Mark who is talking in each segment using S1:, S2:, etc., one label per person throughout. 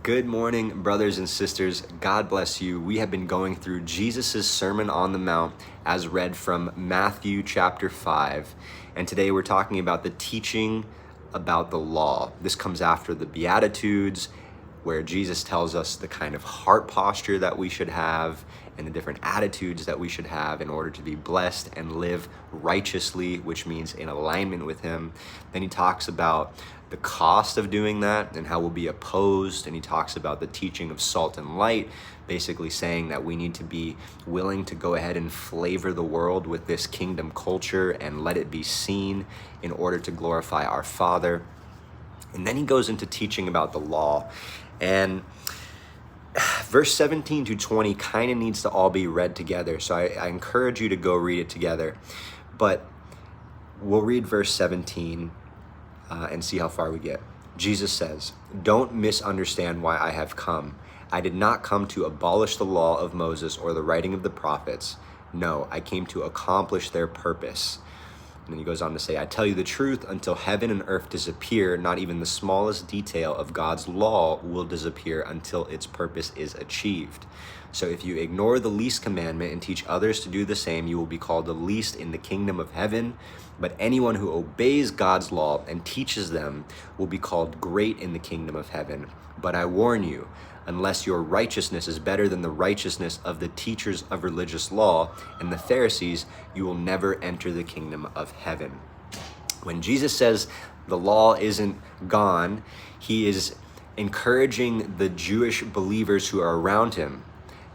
S1: Good morning, brothers and sisters. God bless you. We have been going through Jesus' Sermon on the Mount as read from Matthew chapter 5. And today we're talking about the teaching about the law. This comes after the Beatitudes, where Jesus tells us the kind of heart posture that we should have and the different attitudes that we should have in order to be blessed and live righteously, which means in alignment with Him. Then He talks about the cost of doing that and how we'll be opposed. And He talks about the teaching of salt and light, basically saying that we need to be willing to go ahead and flavor the world with this kingdom culture and let it be seen in order to glorify our Father. And then He goes into teaching about the law. And verse 17 to 20 kind of needs to all be read together. So I encourage you to go read it together. But we'll read verse 17 and see how far we get. Jesus says, "Don't misunderstand why I have come. I did not come to abolish the law of Moses or the writing of the prophets. No, I came to accomplish their purpose." And then he goes on to say, "I tell you the truth, until heaven and earth disappear, not even the smallest detail of God's law will disappear until its purpose is achieved. So if you ignore the least commandment and teach others to do the same, you will be called the least in the kingdom of heaven. But anyone who obeys God's law and teaches them will be called great in the kingdom of heaven. But I warn you, unless your righteousness is better than the righteousness of the teachers of religious law and the Pharisees, you will never enter the kingdom of heaven." When Jesus says the law isn't gone, He is encouraging the Jewish believers who are around Him,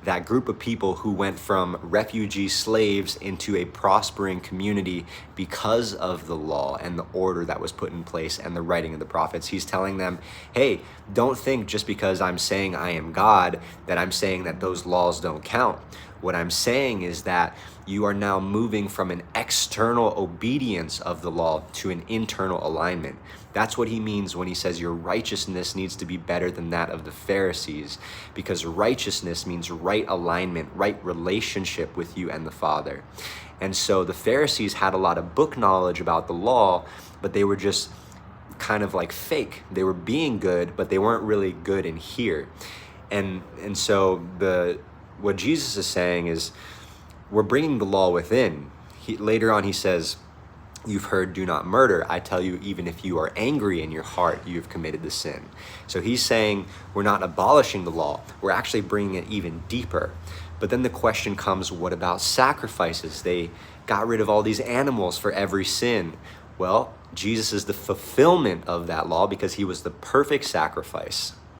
S1: that group of people who went from refugee slaves into a prospering community because of the law and the order that was put in place and the writing of the prophets. He's telling them, hey, don't think just because I'm saying I am God that I'm saying that those laws don't count. What I'm saying is that you are now moving from an external obedience of the law to an internal alignment. That's what He means when He says your righteousness needs to be better than that of the Pharisees, because righteousness means right alignment, right relationship with you and the Father. And so the Pharisees had a lot of book knowledge about the law, but they were just kind of like fake. They were being good, but they weren't really good in here. And so what Jesus is saying is we're bringing the law within. Later on he says, "You've heard, do not murder. I tell you, even if you are angry in your heart, you have committed the sin." So He's saying we're not abolishing the law. We're actually bringing it even deeper. But then the question comes, what about sacrifices? They got rid of all these animals for every sin. Well, Jesus is the fulfillment of that law because He was the perfect sacrifice.